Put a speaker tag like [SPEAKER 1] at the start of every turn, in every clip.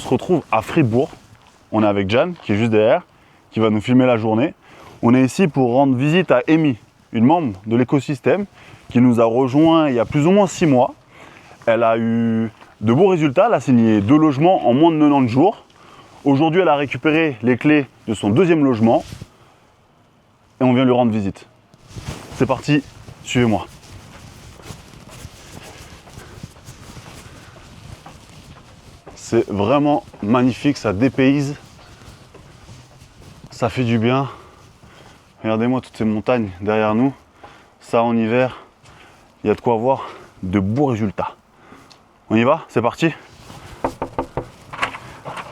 [SPEAKER 1] On se retrouve à Fribourg. On est avec Jeanne, qui est juste derrière, qui va nous filmer la journée. On est ici pour rendre visite à Amy, une membre de l'écosystème qui nous a rejoint il y a plus ou moins 6 mois. Elle a eu de beaux résultats, elle a signé 2 logements en moins de 90 jours. Aujourd'hui, elle a récupéré les clés de son 2e logement et on vient lui rendre visite. C'est parti, suivez-moi. C'est vraiment magnifique, ça dépayse, ça fait du bien. Regardez-moi toutes ces montagnes derrière nous. Ça en hiver, il y a de quoi avoir de beaux résultats. On y va? C'est parti?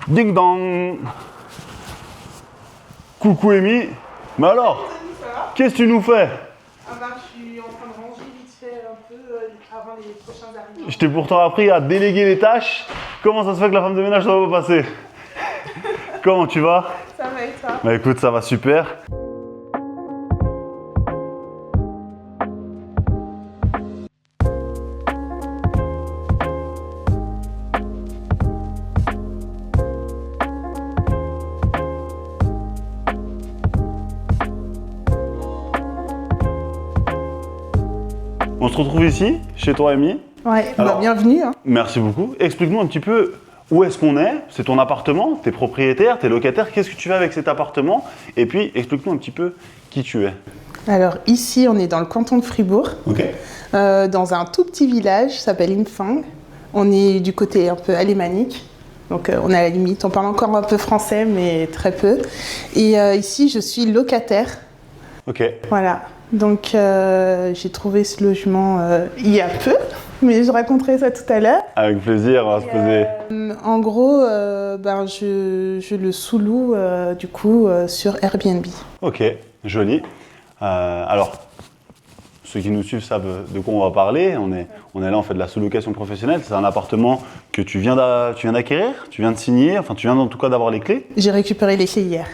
[SPEAKER 1] Ding dong! Coucou Amy. Mais alors, qu'est-ce que tu nous fais?
[SPEAKER 2] Ah bah, je suis en train de ranger vite fait un peu avant les prochains arrivants.
[SPEAKER 1] Je t'ai pourtant appris à déléguer les tâches. Comment ça se fait que la femme de ménage ne va pas passer? Comment tu vas?
[SPEAKER 2] Ça va et toi?
[SPEAKER 1] Bah écoute, ça va super. On se retrouve ici, chez toi Amy.
[SPEAKER 2] Ouais,
[SPEAKER 1] Alors,
[SPEAKER 2] bienvenue. Hein.
[SPEAKER 1] Merci beaucoup. Explique-nous un petit peu où est-ce qu'on est. C'est ton appartement, t'es propriétaire, t'es locataire. Qu'est-ce que tu fais avec cet appartement? Et puis, explique-nous un petit peu qui tu es.
[SPEAKER 2] Alors ici, on est dans le canton de Fribourg, dans un tout petit village qui s'appelle Imfang. On est du côté un peu alémanique. Donc on est à la limite, on parle encore un peu français, mais très peu. Et ici, je suis locataire.
[SPEAKER 1] Ok.
[SPEAKER 2] Voilà. Donc j'ai trouvé ce logement il y a peu, mais je raconterai ça tout à l'heure.
[SPEAKER 1] Avec plaisir, on va se poser.
[SPEAKER 2] En gros, je le sous-loue du coup sur Airbnb.
[SPEAKER 1] Ok, joli. Alors, ceux qui nous suivent savent de quoi on va parler. On est là, on fait de la sous-location professionnelle. C'est un appartement que tu viens d'acquérir, tu viens de signer, enfin tu viens en tout cas d'avoir les clés.
[SPEAKER 2] J'ai récupéré les clés hier.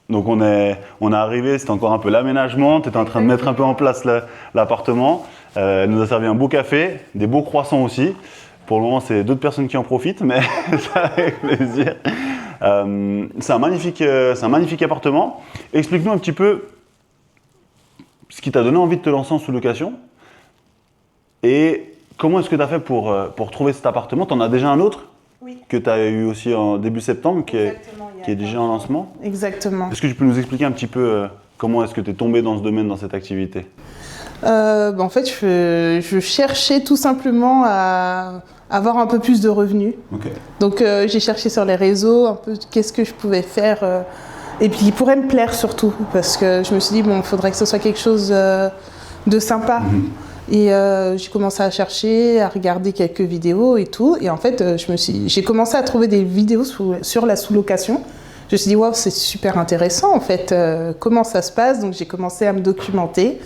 [SPEAKER 1] Donc on est arrivé, c'était encore un peu l'aménagement, tu étais en train de mettre un peu en place l'appartement. Elle nous a servi un beau café, des beaux croissants aussi. Pour le moment, c'est d'autres personnes qui en profitent, mais ça avec plaisir. C'est un magnifique appartement. Explique-nous un petit peu ce qui t'a donné envie de te lancer en sous-location et comment est-ce que tu as fait pour trouver cet appartement. Tu en as déjà un autre?
[SPEAKER 2] Oui.
[SPEAKER 1] Que tu as eu aussi en début septembre, qui est déjà en lancement.
[SPEAKER 2] Exactement.
[SPEAKER 1] Est-ce que tu peux nous expliquer un petit peu comment est-ce que tu es tombé dans ce domaine, dans cette activité?
[SPEAKER 2] En fait, je cherchais tout simplement à avoir un peu plus de revenus.
[SPEAKER 1] Okay.
[SPEAKER 2] Donc j'ai cherché sur les réseaux un peu qu'est-ce que je pouvais faire et puis il pourrait me plaire surtout parce que je me suis dit bon, il faudrait que ce soit quelque chose de sympa. Et j'ai commencé à chercher, à regarder quelques vidéos et tout. Et en fait, j'ai commencé à trouver des vidéos sur la sous-location. Je me suis dit, waouh, c'est super intéressant en fait. Comment ça se passe? Donc j'ai commencé à me documenter.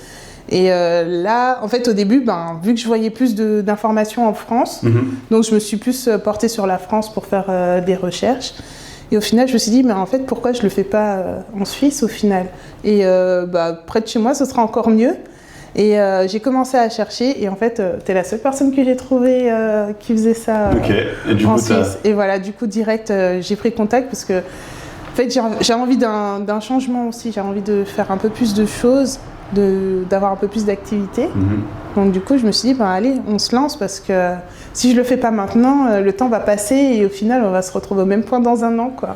[SPEAKER 2] Et là, en fait, au début, vu que je voyais plus d'informations en France, donc je me suis plus portée sur la France pour faire des recherches. Et au final, je me suis dit, mais en fait, pourquoi je ne le fais pas en Suisse au final? Et près de chez moi, ce sera encore mieux. Et j'ai commencé à chercher et en fait, t'es la seule personne que j'ai trouvée qui faisait ça en Suisse. Et voilà, du coup, direct, j'ai pris contact parce que en fait, j'ai envie d'un changement aussi. J'ai envie de faire un peu plus de choses, d'avoir un peu plus d'activités. Donc du coup, je me suis dit, allez, on se lance parce que si je le fais pas maintenant, le temps va passer et au final, on va se retrouver au même point dans un an, quoi.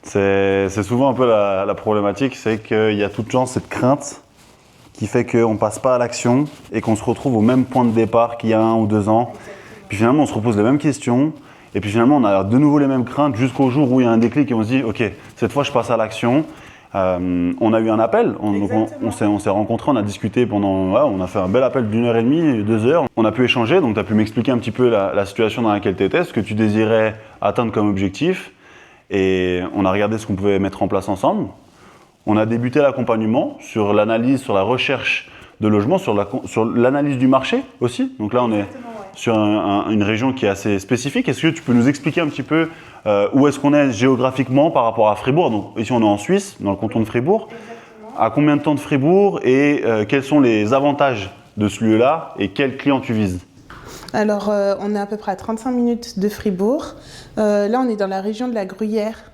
[SPEAKER 1] C'est souvent un peu la problématique, c'est qu'il y a tout le temps cette crainte qui fait qu'on ne passe pas à l'action et qu'on se retrouve au même point de départ qu'il y a 1 ou 2 ans. Puis finalement, on se repose les mêmes questions et puis finalement, on a de nouveau les mêmes craintes jusqu'au jour où il y a un déclic et on se dit « Ok, cette fois, je passe à l'action ». On a eu un appel, on s'est rencontrés, on a discuté pendant, on a fait un bel appel d'1h30, 2 heures. On a pu échanger, donc tu as pu m'expliquer un petit peu la situation dans laquelle tu étais, ce que tu désirais atteindre comme objectif. Et on a regardé ce qu'on pouvait mettre en place ensemble. On a débuté l'accompagnement sur l'analyse, sur la recherche de logements, sur l'analyse du marché aussi. Donc là, on est sur une région qui est assez spécifique. Est-ce que tu peux nous expliquer un petit peu où est-ce qu'on est géographiquement par rapport à Fribourg? Donc ici, on est en Suisse, dans le canton de Fribourg. Exactement. À combien de temps de Fribourg et quels sont les avantages de ce lieu-là et quels clients tu vises?
[SPEAKER 2] Alors, on est à peu près à 35 minutes de Fribourg. Là, on est dans la région de la Gruyère.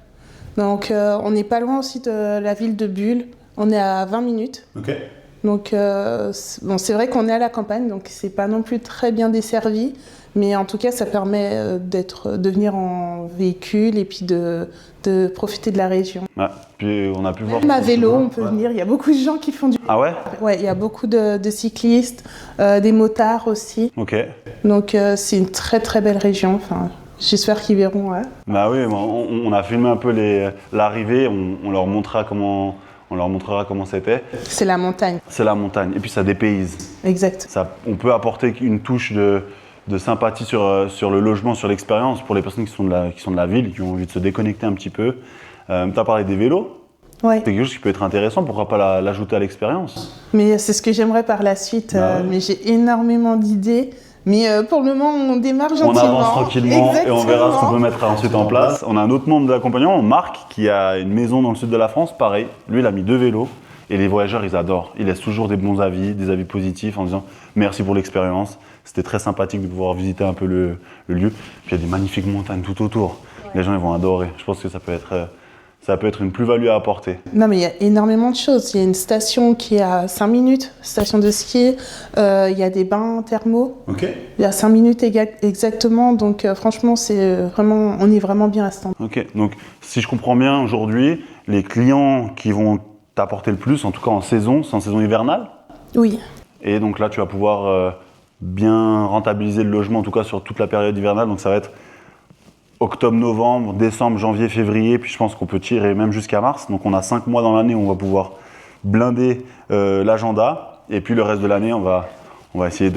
[SPEAKER 2] Donc, on n'est pas loin aussi de la ville de Bulle. On est à 20 minutes.
[SPEAKER 1] Ok.
[SPEAKER 2] Donc, c'est vrai qu'on est à la campagne, donc c'est pas non plus très bien desservi. Mais en tout cas, ça permet de venir en véhicule et puis de profiter de la région.
[SPEAKER 1] Ouais. Puis on a pu voir.
[SPEAKER 2] Même à vélo, on peut venir. Il y a beaucoup de gens qui font du...
[SPEAKER 1] Ah ouais?
[SPEAKER 2] Ouais, il y a beaucoup de cyclistes, des motards aussi.
[SPEAKER 1] Ok.
[SPEAKER 2] Donc, c'est une très très belle région. Enfin, j'espère qu'ils verront. Ouais.
[SPEAKER 1] Bah oui, on a filmé un peu l'arrivée, on leur montrera comment c'était.
[SPEAKER 2] C'est la montagne.
[SPEAKER 1] C'est la montagne, et puis ça dépayse.
[SPEAKER 2] Exact.
[SPEAKER 1] On peut apporter une touche de sympathie sur le logement, sur l'expérience pour les personnes qui sont de la ville, qui ont envie de se déconnecter un petit peu. Tu as parlé des vélos.
[SPEAKER 2] Ouais.
[SPEAKER 1] C'est quelque chose qui peut être intéressant, pourquoi pas l'ajouter à l'expérience?
[SPEAKER 2] Mais c'est ce que j'aimerais par la suite.
[SPEAKER 1] Bah ouais.
[SPEAKER 2] Mais j'ai énormément d'idées. Mais pour le moment, on démarre gentiment.
[SPEAKER 1] On avance tranquillement.
[SPEAKER 2] Exactement.
[SPEAKER 1] Et on verra ce qu'on peut mettre ensuite en place. On a un autre membre de l'accompagnement, Marc, qui a une maison dans le sud de la France. Pareil, lui, il a mis 2 vélos. Et les voyageurs, ils adorent. Ils laissent toujours des bons avis, des avis positifs en disant merci pour l'expérience. C'était très sympathique de pouvoir visiter un peu le lieu. Puis il y a des magnifiques montagnes tout autour. Ouais. Les gens, ils vont adorer. Je pense que ça peut être une plus-value à apporter.
[SPEAKER 2] Non, mais il y a énormément de choses. Il y a une station qui est à 5 minutes, station de ski. Il y a des bains thermaux.
[SPEAKER 1] Ok.
[SPEAKER 2] Il y a 5 minutes exactement. Donc, franchement, on est vraiment bien à ce temps.
[SPEAKER 1] Ok. Donc, si je comprends bien, aujourd'hui, les clients qui vont t'apporter le plus, en tout cas en saison, c'est en saison hivernale?
[SPEAKER 2] Oui.
[SPEAKER 1] Et donc là, tu vas pouvoir bien rentabiliser le logement, en tout cas sur toute la période hivernale. Donc, ça va être octobre, novembre, décembre, janvier, février, puis je pense qu'on peut tirer même jusqu'à mars. Donc on a 5 mois dans l'année où on va pouvoir blinder l'agenda. Et puis le reste de l'année, on va essayer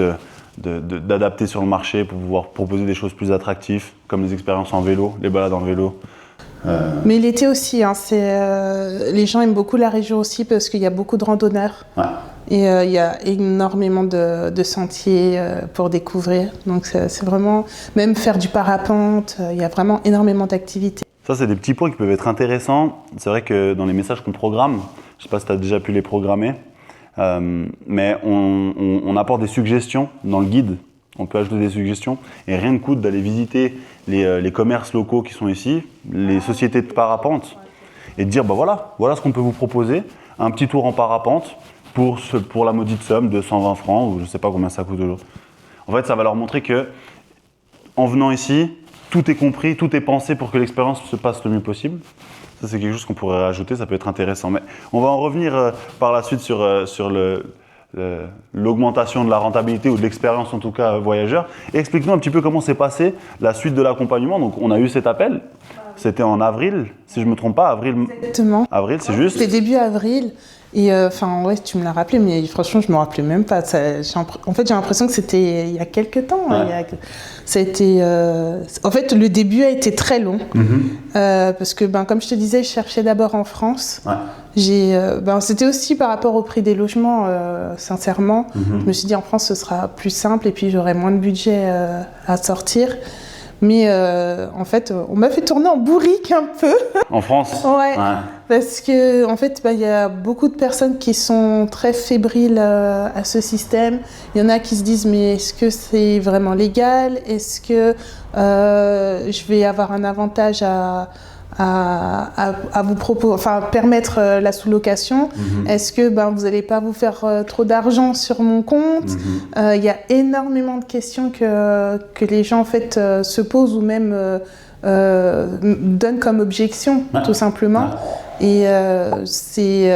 [SPEAKER 1] d'adapter sur le marché pour pouvoir proposer des choses plus attractives, comme les expériences en vélo, les balades en vélo.
[SPEAKER 2] Mais l'été aussi, hein, les gens aiment beaucoup la région aussi parce qu'il y a beaucoup de randonneurs. Ouais. Et il y a énormément de sentiers pour découvrir. Donc c'est vraiment, même faire du parapente, il y a vraiment énormément d'activités.
[SPEAKER 1] Ça, c'est des petits points qui peuvent être intéressants. C'est vrai que dans les messages qu'on programme, je ne sais pas si tu as déjà pu les programmer, mais on apporte des suggestions dans le guide. On peut ajouter des suggestions et rien ne coûte d'aller visiter les commerces locaux qui sont ici, les sociétés de parapente et de dire bah voilà ce qu'on peut vous proposer, un petit tour en parapente pour la maudite somme de 120 francs ou je ne sais pas combien ça coûte aujourd'hui. En fait, ça va leur montrer que en venant ici, tout est compris, tout est pensé pour que l'expérience se passe le mieux possible. Ça, c'est quelque chose qu'on pourrait rajouter, ça peut être intéressant. Mais on va en revenir par la suite sur l'augmentation de la rentabilité ou de l'expérience en tout cas voyageur. Et explique-nous un petit peu comment s'est passé la suite de l'accompagnement. Donc on a eu cet appel, c'était en avril, si je ne me trompe pas, avril.
[SPEAKER 2] Exactement.
[SPEAKER 1] Avril, c'est juste.
[SPEAKER 2] C'était début avril. Et ouais, tu me l'as rappelé, mais franchement, je ne me rappelais même pas. En fait, j'ai l'impression que c'était il y a quelques temps. Ouais. Ça a été, en fait, le début a été très long. Parce que, comme je te disais, je cherchais d'abord en France. Ouais. C'était aussi par rapport au prix des logements, sincèrement. Je me suis dit, en France, ce sera plus simple et puis j'aurai moins de budget à sortir. Mais en fait, on m'a fait tourner en bourrique un peu. En France? Ouais. Parce que en fait, y a beaucoup de personnes qui sont très fébriles à ce système. Il y en a qui se disent mais est-ce que c'est vraiment légal? Est-ce que je vais avoir un avantage à vous proposer, enfin permettre la sous-location? Est-ce que vous n'allez pas vous faire trop d'argent sur mon compte? Il y a énormément de questions que les gens en fait se posent ou même donnent comme objection, tout simplement. Et c'est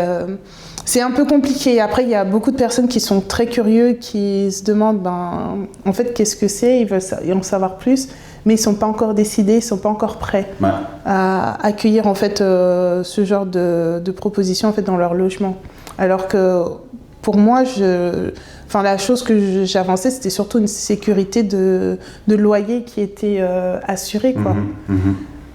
[SPEAKER 2] un peu compliqué. Après, il y a beaucoup de personnes qui sont très curieux, qui se demandent en fait qu'est-ce que c'est, ils veulent en savoir plus. Mais ils ne sont pas encore décidés, ils ne sont pas encore prêts à accueillir en fait, ce genre de proposition en fait, dans leur logement. Alors que pour moi, la chose que j'avançais, c'était surtout une sécurité de loyer qui était assurée, quoi.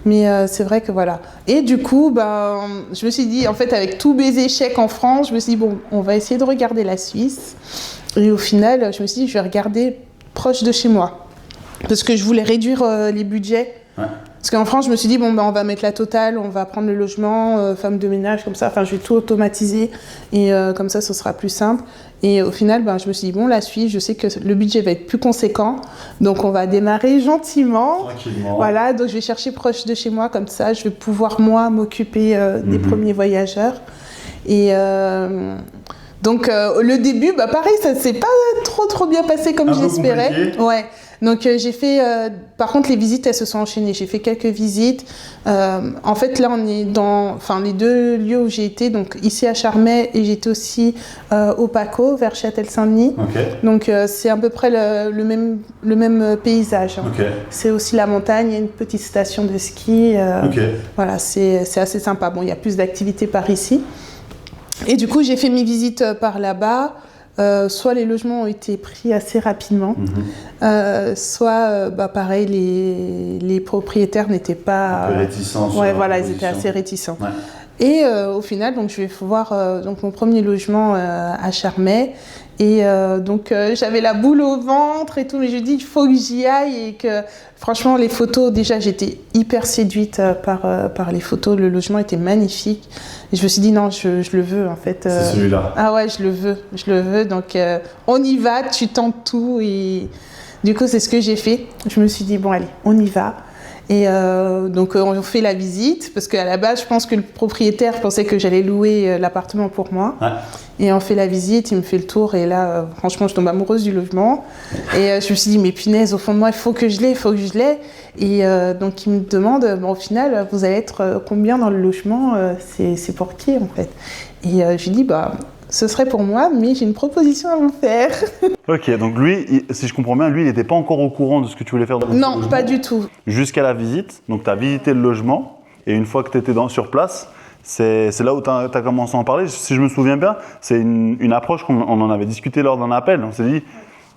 [SPEAKER 2] Mais c'est vrai que voilà. Et du coup, je me suis dit, en fait, avec tous mes échecs en France, je me suis dit, bon, on va essayer de regarder la Suisse. Et au final, je me suis dit, je vais regarder proche de chez moi. Parce que je voulais réduire les budgets Parce qu'en France, je me suis dit, bon, on va mettre la totale, on va prendre le logement, femme de ménage, comme ça. Enfin, je vais tout automatiser et comme ça, ce sera plus simple. Et au final, je me suis dit, bon, la Suisse, je sais que le budget va être plus conséquent. Donc, on va démarrer gentiment.
[SPEAKER 1] Tranquillement.
[SPEAKER 2] Voilà, donc je vais chercher proche de chez moi, comme ça, je vais pouvoir, moi, m'occuper des premiers voyageurs. Et donc, le début, pareil, ça ne s'est pas trop bien passé comme j'espérais. Ouais. Donc, j'ai fait... par contre, les visites, elles se sont enchaînées. J'ai fait quelques visites. En fait, là, on est dans les 2 lieux où j'ai été. Donc, ici à Charmey et j'étais aussi au Paco, vers Châtel-Saint-Denis.
[SPEAKER 1] Okay.
[SPEAKER 2] Donc, c'est à peu près le même paysage. Hein.
[SPEAKER 1] Okay.
[SPEAKER 2] C'est aussi la montagne. Il y a une petite station de ski. Voilà, c'est assez sympa. Bon, il y a plus d'activités par ici. Et du coup, j'ai fait mes visites par là-bas. Soit les logements ont été pris assez rapidement, soit pareil, les propriétaires n'étaient pas...
[SPEAKER 1] Un peu réticents.
[SPEAKER 2] Ouais, voilà, ils étaient assez réticents.
[SPEAKER 1] Ouais.
[SPEAKER 2] Et au final, donc, je vais voir donc, mon premier logement à Charmey. Et donc, j'avais la boule au ventre et tout, mais je dis, il faut que j'y aille. Et que, franchement, les photos, déjà, j'étais hyper séduite par les photos. Le logement était magnifique. Et je me suis dit, non, je le veux, en fait.
[SPEAKER 1] C'est celui-là.
[SPEAKER 2] Ah ouais, je le veux. Donc, on y va, tu tentes tout. Et du coup, c'est ce que j'ai fait. Je me suis dit, bon, allez, on y va. Et donc, on fait la visite, parce qu'à la base, je pense que le propriétaire pensait que j'allais louer l'appartement pour moi. Ouais. Et on fait la visite, il me fait le tour, et là, franchement, je tombe amoureuse du logement. Et je me suis dit, mais punaise, au fond de moi, il faut que je l'ai. Et donc, il me demande, au final, vous allez être combien dans le logement, c'est pour qui, en fait? Et je lui dis, ce serait pour moi, mais j'ai une proposition à vous faire.
[SPEAKER 1] Ok, donc lui, si je comprends bien, lui, il n'était pas encore au courant de ce que tu voulais faire dans
[SPEAKER 2] Non, pas du tout.
[SPEAKER 1] Jusqu'à la visite, donc tu as visité le logement, et une fois que tu étais sur place, c'est là où tu as commencé à en parler. Si je me souviens bien, c'est une approche qu'on en avait discuté lors d'un appel. On s'est dit,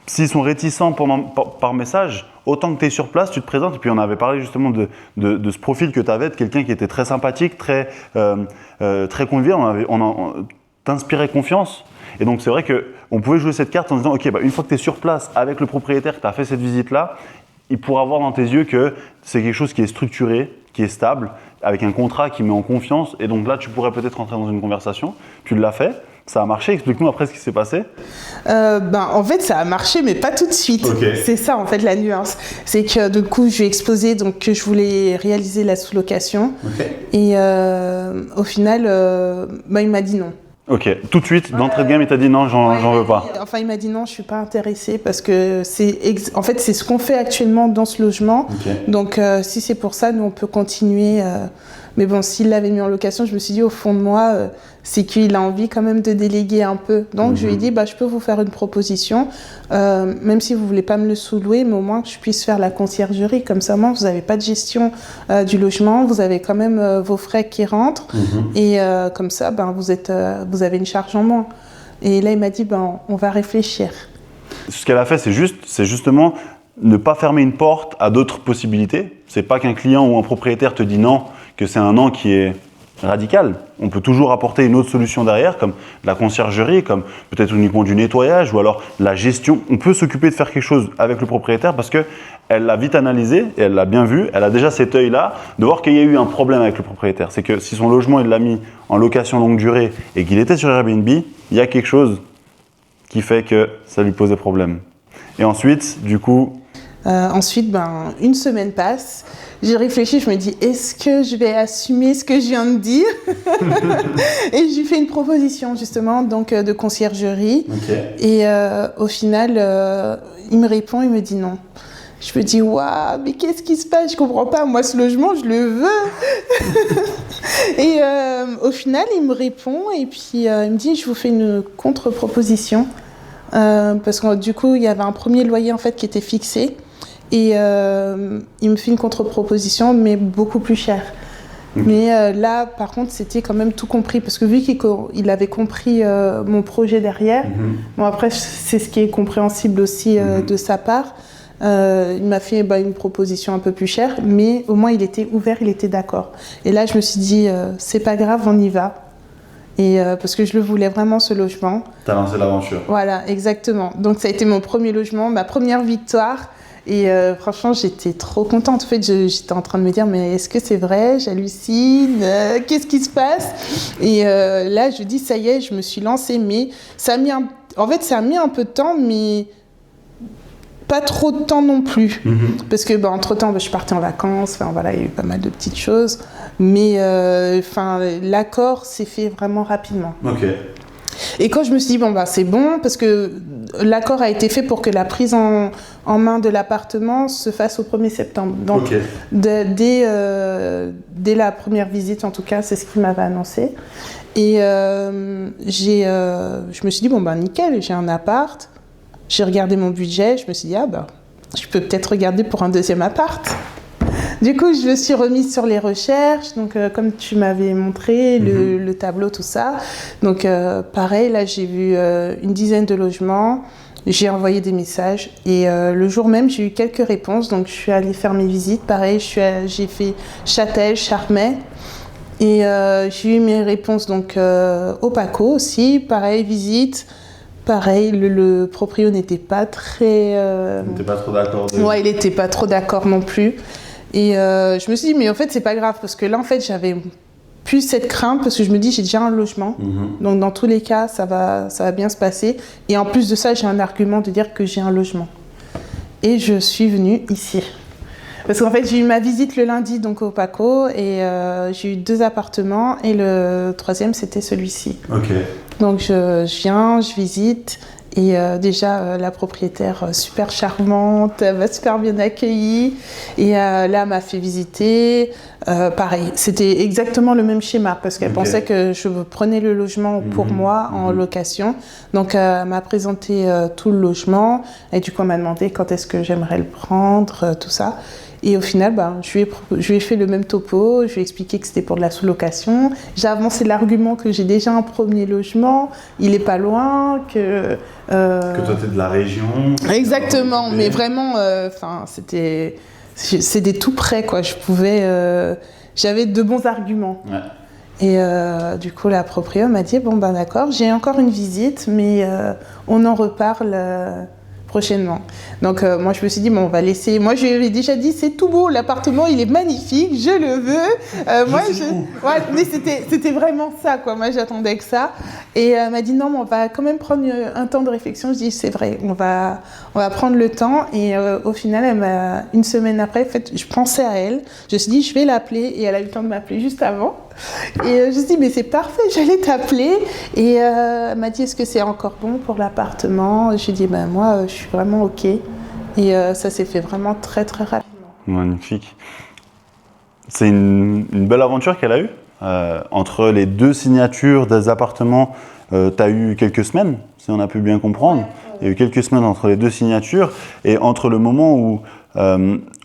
[SPEAKER 1] s'ils sont réticents par message, autant que tu es sur place, tu te présentes. Et puis on avait parlé justement de ce profil que tu avais, de quelqu'un qui était très sympathique, très convivial. T'inspirait confiance. Et donc c'est vrai qu'on pouvait jouer cette carte en disant, ok, une fois que tu es sur place avec le propriétaire, que tu as fait cette visite-là, il pourra voir dans tes yeux que c'est quelque chose qui est structuré, qui est stable, avec un contrat qui met en confiance. Et donc là, tu pourrais peut-être rentrer dans une conversation. Tu l'as fait. Ça a marché. Explique-nous après ce qui s'est passé.
[SPEAKER 2] En fait, ça a marché, mais pas tout de suite. Okay. C'est ça, en fait, la nuance. C'est que, du coup, je lui ai exposé que je voulais réaliser la sous-location. Okay. Et au final, il m'a dit non.
[SPEAKER 1] Ok, tout de suite, d'entrée de gamme, il t'a dit non, j'en veux pas.
[SPEAKER 2] Enfin, il m'a dit non, je suis pas intéressée parce que c'est ce qu'on fait actuellement dans ce logement. Okay. Donc, si c'est pour ça, nous, on peut continuer. Mais bon, s'il l'avait mis en location, je me suis dit, au fond de moi, c'est qu'il a envie quand même de déléguer un peu. Donc, je lui ai dit, je peux vous faire une proposition, même si vous voulez pas me le sous-louer, mais au moins que je puisse faire la conciergerie. Comme ça, moi, vous n'avez pas de gestion du logement, vous avez quand même vos frais qui rentrent. Et comme ça, vous avez une charge en moins. Et là, il m'a dit, on va réfléchir.
[SPEAKER 1] Ce qu'elle a fait, c'est justement ne pas fermer une porte à d'autres possibilités. C'est pas qu'un client ou un propriétaire te dit non, que c'est un non qui est radical. On peut toujours apporter une autre solution derrière, comme la conciergerie, comme peut-être uniquement du nettoyage ou alors la gestion. On peut s'occuper de faire quelque chose avec le propriétaire parce qu'elle l'a vite analysé et elle l'a bien vu. Elle a déjà cet œil-là de voir qu'il y a eu un problème avec le propriétaire. C'est que si son logement, il l'a mis en location longue durée et qu'il était sur Airbnb, il y a quelque chose qui fait que ça lui posait problème. Et ensuite, du coup…
[SPEAKER 2] une semaine passe. J'ai réfléchi, je me dis, est-ce que je vais assumer ce que je viens de dire? Et je lui fais une proposition justement de conciergerie. Okay. Et au final, il me répond, il me dit non. Je me dis, waouh, mais qu'est-ce qui se passe? Je comprends pas, moi ce logement, je le veux. Et au final, il me répond et puis il me dit, je vous fais une contre-proposition. Parce que du coup, il y avait un premier loyer en fait qui était fixé. Et il me fait une contre-proposition, mais beaucoup plus chère. Mais là, par contre, c'était quand même tout compris. Parce que vu qu'il avait compris mon projet derrière, bon, après, c'est ce qui est compréhensible aussi de sa part, il m'a fait une proposition un peu plus chère, mais au moins, il était ouvert, il était d'accord. Et là, je me suis dit, c'est pas grave, on y va. Et parce que je le voulais vraiment, ce logement.
[SPEAKER 1] T'as lancé l'aventure.
[SPEAKER 2] Voilà, exactement. Donc, ça a été mon premier logement, ma première victoire. Et franchement, j'étais trop contente. En fait, j'étais en train de me dire, mais est-ce que c'est vrai? J'hallucine. Qu'est-ce qui se passe? Et là, je dis, ça y est, je me suis lancée. Mais ça a mis en fait, ça a mis un peu de temps, mais pas trop de temps non plus. Parce que, entre-temps, je suis partie en vacances. Enfin, voilà, il y a eu pas mal de petites choses. Mais l'accord s'est fait vraiment rapidement.
[SPEAKER 1] Ok.
[SPEAKER 2] Et quand je me suis dit, c'est bon, parce que l'accord a été fait pour que la prise en main de l'appartement se fasse au 1er septembre. Donc, dès la première visite, en tout cas, c'est ce qu'il m'avait annoncé. Et je me suis dit, nickel, j'ai un appart. J'ai regardé mon budget, je me suis dit, je peux peut-être regarder pour un deuxième appart. Du coup, je me suis remise sur les recherches, donc comme tu m'avais montré, le tableau, tout ça. Donc pareil, là j'ai vu une dizaine de logements, j'ai envoyé des messages et le jour même j'ai eu quelques réponses, donc je suis allée faire mes visites. Pareil, j'ai fait Châtel, Charmey et j'ai eu mes réponses donc au Paco aussi, pareil, visite. Pareil, le proprio n'était pas très...
[SPEAKER 1] Il n'était pas trop d'accord.
[SPEAKER 2] Ouais, il n'était pas trop d'accord non plus. Et je me suis dit, mais en fait, c'est pas grave, parce que là, en fait, j'avais plus cette crainte, parce que je me dis, j'ai déjà un logement. Donc, dans tous les cas, ça va bien se passer. Et en plus de ça, j'ai un argument de dire que j'ai un logement. Et je suis venue ici. Parce qu'en fait, j'ai eu ma visite le lundi, donc au Paco, et j'ai eu 2 appartements, et le 3e, c'était celui-ci.
[SPEAKER 1] Ok.
[SPEAKER 2] Donc, je viens, je visite. Et déjà, la propriétaire super charmante, elle m'a super bien accueillie. Et là, elle m'a fait visiter. Pareil, c'était exactement le même schéma parce qu'elle pensait que je prenais le logement pour moi en location. Donc, elle m'a présenté tout le logement. Et du coup, elle m'a demandé quand est-ce que j'aimerais le prendre, tout ça. Et au final, je lui ai fait le même topo, je lui ai expliqué que c'était pour de la sous-location. J'ai avancé l'argument que j'ai déjà un premier logement, il n'est pas loin, que...
[SPEAKER 1] Que toi, tu es de la région.
[SPEAKER 2] Exactement, mais vraiment, c'était tout près, quoi. J'avais de bons arguments. Ouais. Et du coup, la proprio m'a dit, d'accord, j'ai encore une visite, mais on en reparle... prochainement. Donc moi je me suis dit on va laisser. Moi je lui avais déjà dit c'est tout beau, l'appartement il est magnifique, je le veux. Ouais, mais c'était vraiment ça quoi. Moi j'attendais que ça. Et elle m'a dit non mais on va quand même prendre un temps de réflexion. Je dis c'est vrai, on va prendre le temps. Et au final une semaine après, en fait, je pensais à elle. Je me suis dit je vais l'appeler et elle a eu le temps de m'appeler juste avant. Et je me suis dit mais c'est parfait, j'allais t'appeler. Et elle m'a dit est-ce que c'est encore bon pour l'appartement? Je lui ai dit moi je suis vraiment ok. Et ça s'est fait vraiment très très rapidement.
[SPEAKER 1] Magnifique. C'est une belle aventure qu'elle a eue. Entre les 2 signatures des appartements, tu as eu quelques semaines, si on a pu bien comprendre. Il y a eu quelques semaines entre les 2 signatures. Et entre le moment où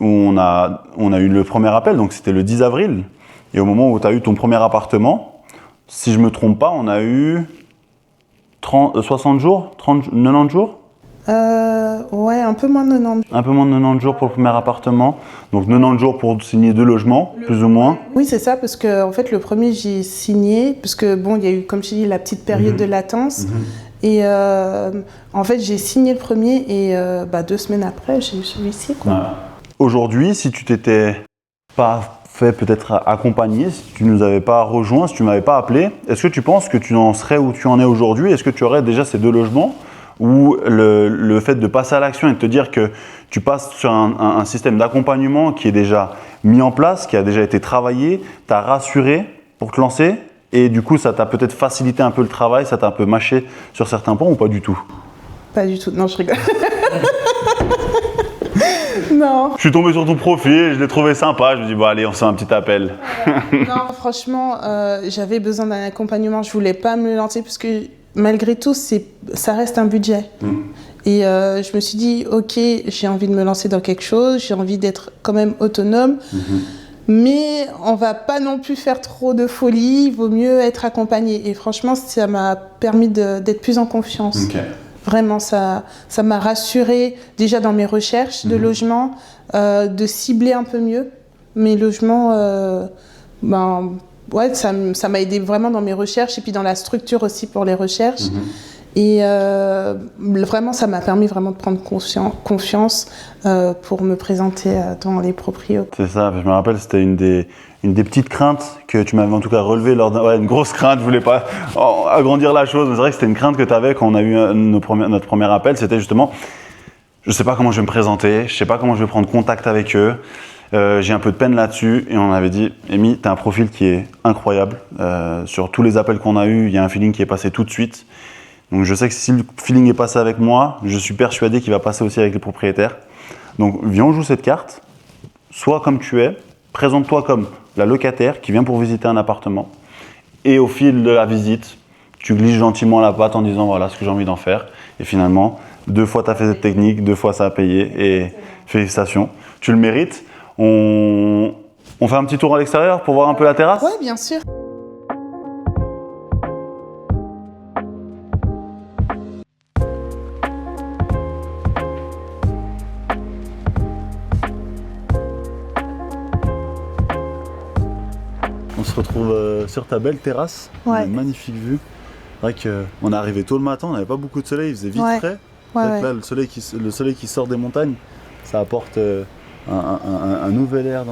[SPEAKER 1] on a eu le premier appel, donc c'était le 10 avril, et au moment où tu as eu ton premier appartement, si je ne me trompe pas, on a eu 60 jours, 90 jours.
[SPEAKER 2] Ouais, un peu moins de 90 jours.
[SPEAKER 1] Un peu moins de 90 jours pour le premier appartement. Donc 90 jours pour signer 2 logements, plus ou moins.
[SPEAKER 2] Oui, c'est ça, parce que en fait, le premier, j'ai signé, parce que il y a eu, comme je dis, la petite période de latence. Et en fait, j'ai signé le premier et 2 semaines après, j'ai eu celui-ci.
[SPEAKER 1] Voilà. Aujourd'hui, si tu t'étais pas fait peut-être accompagner, si tu nous avais pas rejoint, si tu m'avais pas appelé, est-ce que tu penses que tu en serais où tu en es aujourd'hui? Est-ce que tu aurais déjà ces 2 logements? Ou le fait de passer à l'action et de te dire que tu passes sur un système d'accompagnement qui est déjà mis en place, qui a déjà été travaillé, t'a rassuré pour te lancer et du coup ça t'a peut-être facilité un peu le travail, ça t'a un peu mâché sur certains points ou pas du tout?
[SPEAKER 2] Pas du tout, non je rigole. Non.
[SPEAKER 1] Je suis tombé sur ton profil, je l'ai trouvé sympa, je me dis bon allez on se fait un petit appel.
[SPEAKER 2] Non franchement j'avais besoin d'un accompagnement, je voulais pas me lancer parce que malgré tout ça reste un budget. Et je me suis dit ok j'ai envie de me lancer dans quelque chose, j'ai envie d'être quand même autonome. Mais on va pas non plus faire trop de folie, il vaut mieux être accompagné. Et franchement ça m'a permis d'être plus en confiance. Vraiment, ça m'a rassurée déjà dans mes recherches de logement, de cibler un peu mieux mes logements. Ça m'a aidé vraiment dans mes recherches et puis dans la structure aussi pour les recherches. Et vraiment, ça m'a permis vraiment de prendre confiance pour me présenter dans les proprios.
[SPEAKER 1] C'est ça, je me rappelle, c'était une des petites craintes que tu m'avais en tout cas relevées une grosse crainte, je voulais pas agrandir la chose, mais c'est vrai que c'était une crainte que tu avais quand on a eu notre premier appel, c'était justement, je sais pas comment je vais me présenter, je sais pas comment je vais prendre contact avec eux, j'ai un peu de peine là-dessus, et on avait dit, Amy, tu as un profil qui est incroyable, sur tous les appels qu'on a eus, il y a un feeling qui est passé tout de suite, donc je sais que si le feeling est passé avec moi, je suis persuadé qu'il va passer aussi avec les propriétaires. Donc viens, on joue cette carte, sois comme tu es, présente-toi comme la locataire qui vient pour visiter un appartement, et au fil de la visite, tu glisses gentiment la patte en disant voilà ce que j'ai envie d'en faire, et finalement, 2 fois tu as fait cette technique, 2 fois ça a payé, et félicitations, tu le mérites. On fait un petit tour à l'extérieur pour voir un peu la terrasse ?
[SPEAKER 2] Oui, bien sûr.
[SPEAKER 1] On se retrouve sur ta belle terrasse, on a une magnifique vue. C'est vrai qu'on est arrivé tôt le matin, on n'avait pas beaucoup de soleil, il faisait vite frais. C'est vrai que là, le soleil qui sort des montagnes, ça apporte un nouvel air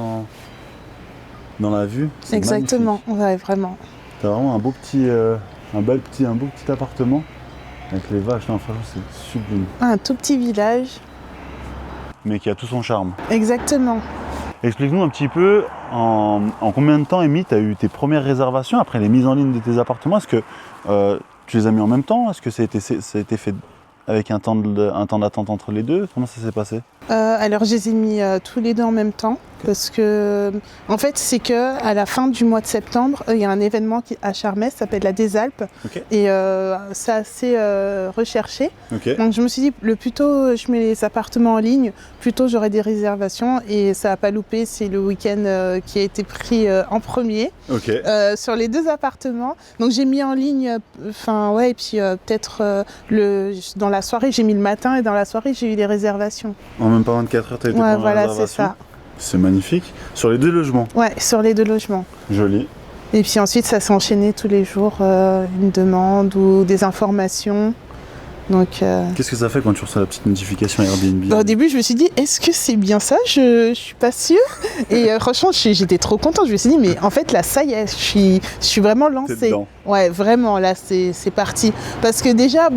[SPEAKER 1] dans la vue. C'est
[SPEAKER 2] exactement,
[SPEAKER 1] magnifique.
[SPEAKER 2] Ouais, vraiment.
[SPEAKER 1] T'as vraiment un beau petit appartement avec les vaches, non, franchement c'est sublime.
[SPEAKER 2] Un tout petit village.
[SPEAKER 1] Mais qui a tout son charme.
[SPEAKER 2] Exactement.
[SPEAKER 1] Explique-nous un petit peu en combien de temps, Amy, tu as eu tes premières réservations après les mises en ligne de tes appartements. Est-ce que tu les as mis en même temps ? Est-ce que ça a été fait avec un temps d'attente entre les deux ? Comment ça s'est passé ?
[SPEAKER 2] Alors, je les ai mis tous les deux en même temps. Parce que, en fait, c'est qu'à la fin du mois de septembre, il y a un événement à Charmès, ça s'appelle la des Alpes.
[SPEAKER 1] Okay.
[SPEAKER 2] Et c'est assez recherché.
[SPEAKER 1] Okay.
[SPEAKER 2] Donc, je me suis dit, le plus tôt je mets les appartements en ligne, plus tôt j'aurai des réservations. Et ça n'a pas loupé, c'est le week-end qui a été pris en premier sur les 2 appartements. Donc, j'ai mis en ligne, et puis peut-être dans la soirée, j'ai mis le matin et dans la soirée, j'ai eu les réservations.
[SPEAKER 1] En même pas 24 heures, tu as eu tes premières réservations.
[SPEAKER 2] C'est ça.
[SPEAKER 1] C'est magnifique. Sur les 2 logements ?
[SPEAKER 2] Ouais, sur les 2 logements.
[SPEAKER 1] Joli.
[SPEAKER 2] Et puis ensuite, ça s'est enchaîné tous les jours, une demande ou des informations. Donc,
[SPEAKER 1] qu'est-ce que ça fait quand tu reçois la petite notification Airbnb ?
[SPEAKER 2] Au début, je me suis dit, est-ce que c'est bien ça ? Je suis pas sûre. Et franchement, j'étais trop contente. Je me suis dit, mais en fait, là, ça y est, je suis vraiment lancée. Ouais, vraiment, là, c'est parti. Parce que déjà,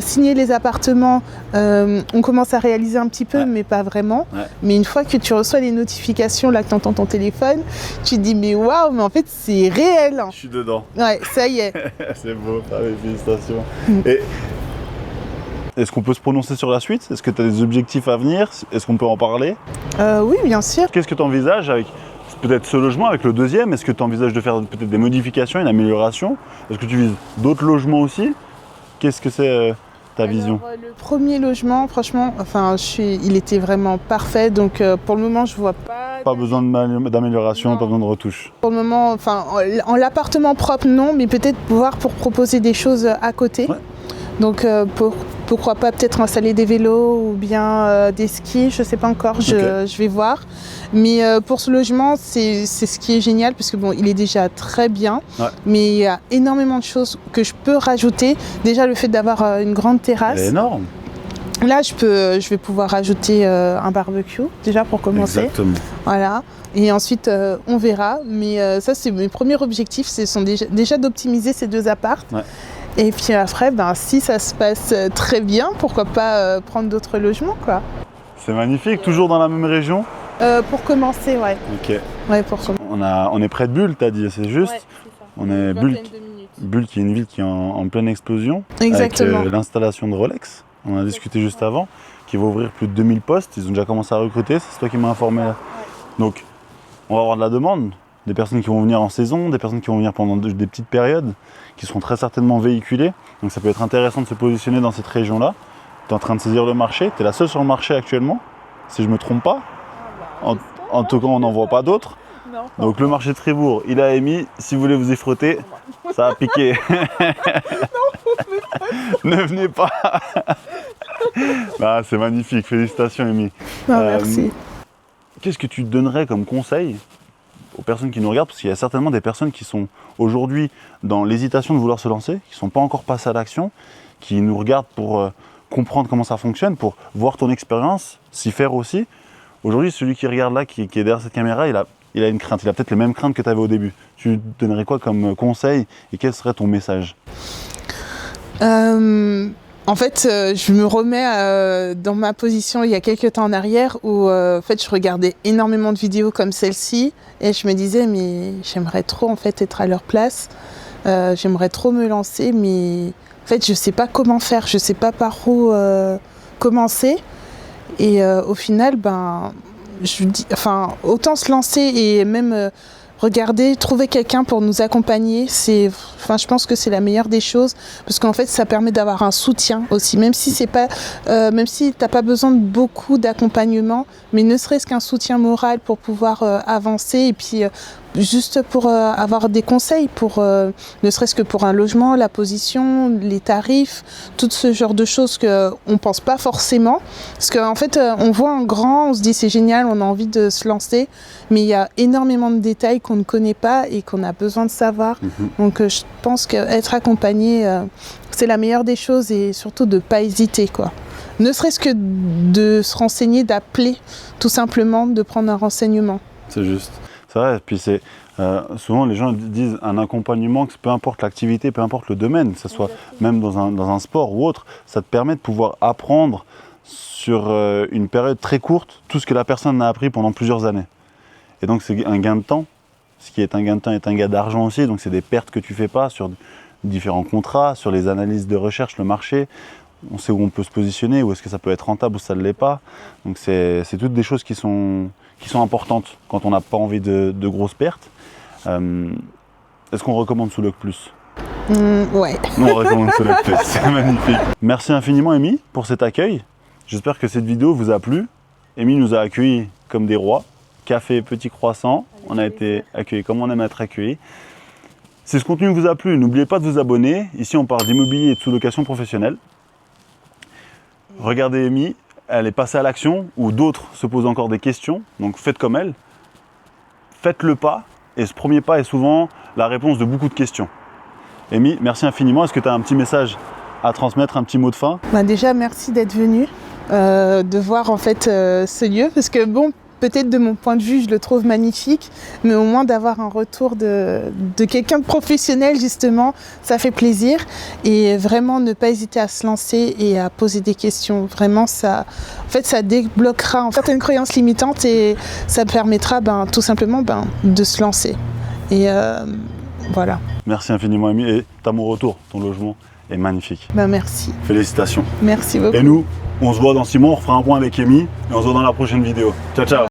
[SPEAKER 2] signer les appartements, on commence à réaliser un petit peu, mais pas vraiment. Ouais. Mais une fois que tu reçois les notifications, là, que tu entends ton téléphone, tu te dis, mais waouh, mais en fait, c'est réel.
[SPEAKER 1] Je suis dedans.
[SPEAKER 2] Ouais, ça y est.
[SPEAKER 1] C'est beau, félicitations. Et est-ce qu'on peut se prononcer sur la suite ? Est-ce que tu as des objectifs à venir ? Est-ce qu'on peut en parler ?
[SPEAKER 2] Oui, bien sûr.
[SPEAKER 1] Qu'est-ce que tu envisages avec peut-être ce logement, avec le deuxième ? Est-ce que tu envisages de faire peut-être des modifications, une amélioration ? Est-ce que tu vises d'autres logements aussi ? Qu'est-ce que c'est ta vision ?
[SPEAKER 2] Le premier logement, franchement, il était vraiment parfait. Donc pour le moment, je vois pas
[SPEAKER 1] besoin d'amélioration, pas besoin de retouches.
[SPEAKER 2] Pour le moment, en l'appartement propre, non, mais peut-être pour proposer des choses à côté. Ouais. Donc pourquoi pas peut-être installer des vélos ou bien des skis, je ne sais pas encore, je vais voir. Mais pour ce logement, c'est ce qui est génial parce que il est déjà très bien, mais il y a énormément de choses que je peux rajouter. Déjà le fait d'avoir une grande terrasse.
[SPEAKER 1] C'est énorme.
[SPEAKER 2] Là, je vais pouvoir rajouter un barbecue déjà pour commencer.
[SPEAKER 1] Exactement.
[SPEAKER 2] Voilà. Et ensuite, on verra. Mais ça, c'est mes premiers objectifs, ce sont déjà d'optimiser ces 2 apparts. Ouais. Et puis après, si ça se passe très bien, pourquoi pas prendre d'autres logements, quoi.
[SPEAKER 1] C'est magnifique, toujours dans la même région ?
[SPEAKER 2] Pour commencer, ouais.
[SPEAKER 1] Ok.
[SPEAKER 2] Ouais, pour commencer.
[SPEAKER 1] On est près de Bulle, t'as dit, c'est juste ?
[SPEAKER 2] Ouais, c'est ça.
[SPEAKER 1] On est Bulle qui est une ville qui est en pleine explosion.
[SPEAKER 2] Exactement.
[SPEAKER 1] Avec l'installation de Rolex, on en a discuté juste avant, qui va ouvrir plus de 2000 postes. Ils ont déjà commencé à recruter, c'est toi qui m'as informé. Ouais. Donc, on va avoir de la demande. Des personnes qui vont venir en saison, des personnes qui vont venir pendant des petites périodes, qui seront très certainement véhiculées. Donc ça peut être intéressant de se positionner dans cette région-là. Tu es en train de saisir le marché, tu es la seule sur le marché actuellement, si je ne me trompe pas. En tout cas, on n'en voit pas d'autres. Donc le marché de Fribourg, il a émis, si vous voulez vous y frotter, ça a piqué. Ne venez pas. C'est magnifique, félicitations Amy.
[SPEAKER 2] Merci.
[SPEAKER 1] Qu'est-ce que tu donnerais comme conseil aux personnes qui nous regardent, parce qu'il y a certainement des personnes qui sont aujourd'hui dans l'hésitation de vouloir se lancer, qui ne sont pas encore passées à l'action, qui nous regardent pour comprendre comment ça fonctionne, pour voir ton expérience, s'y faire aussi. Aujourd'hui, celui qui regarde là, qui est derrière cette caméra, il a une crainte, il a peut-être les mêmes craintes que tu avais au début. Tu donnerais quoi comme conseil et quel serait ton message?
[SPEAKER 2] En fait, je me remets dans ma position il y a quelques temps en arrière où en fait, je regardais énormément de vidéos comme celle-ci et je me disais mais j'aimerais trop en fait être à leur place, j'aimerais trop me lancer mais en fait je sais pas comment faire, je sais pas par où commencer et au final je dis enfin autant se lancer et même regarder, trouver quelqu'un pour nous accompagner, je pense que c'est la meilleure des choses parce qu'en fait, ça permet d'avoir un soutien aussi, même si t'as pas besoin de beaucoup d'accompagnement, mais ne serait-ce qu'un soutien moral pour pouvoir avancer et puis juste pour avoir des conseils, ne serait-ce que pour un logement, la position, les tarifs, tout ce genre de choses qu'on pense pas forcément. Parce qu'en fait, on voit en grand, on se dit c'est génial, on a envie de se lancer, mais il y a énormément de détails qu'on ne connaît pas et qu'on a besoin de savoir. Donc je pense qu'être accompagné, c'est la meilleure des choses et surtout de ne pas hésiter, quoi. Ne serait-ce que de se renseigner, d'appeler, tout simplement, de prendre un renseignement.
[SPEAKER 1] C'est juste. C'est vrai, et puis souvent les gens disent un accompagnement, que peu importe l'activité, peu importe le domaine, que ce soit même dans un sport ou autre, ça te permet de pouvoir apprendre sur une période très courte tout ce que la personne a appris pendant plusieurs années. Et donc c'est un gain de temps, ce qui est un gain de temps est un gain d'argent aussi, donc c'est des pertes que tu fais pas sur différents contrats, sur les analyses de recherche, le marché. On sait où on peut se positionner, où est-ce que ça peut être rentable, où ça ne l'est pas. Donc c'est toutes des choses qui sont importantes quand on n'a pas envie de grosses pertes. Est-ce qu'on recommande Souloc Plus?
[SPEAKER 2] Ouais.
[SPEAKER 1] On recommande Souloc Plus, c'est magnifique. Merci infiniment Amy pour cet accueil. J'espère que cette vidéo vous a plu. Amy nous a accueillis comme des rois. Café, petit croissant, on a été accueillis comme on aime être accueillis. Si ce contenu vous a plu, n'oubliez pas de vous abonner. Ici on parle d'immobilier et de sous-location professionnelle. Regardez Amy, elle est passée à l'action, ou d'autres se posent encore des questions, donc faites comme elle. Faites le pas, et ce premier pas est souvent la réponse de beaucoup de questions. Amy, merci infiniment. Est-ce que tu as un petit message à transmettre, un petit mot de fin?
[SPEAKER 2] Déjà, merci d'être venu, de voir en fait ce lieu, parce que bon, peut-être de mon point de vue, je le trouve magnifique, mais au moins d'avoir un retour de quelqu'un de professionnel, justement, ça fait plaisir. Et vraiment, ne pas hésiter à se lancer et à poser des questions. Vraiment, ça débloquera certaines croyances limitantes et ça permettra tout simplement de se lancer. Et voilà.
[SPEAKER 1] Merci infiniment, Amy. Et t'as mon retour, ton logement est magnifique.
[SPEAKER 2] Merci.
[SPEAKER 1] Félicitations.
[SPEAKER 2] Merci beaucoup.
[SPEAKER 1] Et nous, on se voit dans 6 mois, on refera un point avec Amy et on se voit dans la prochaine vidéo. Ciao, ciao.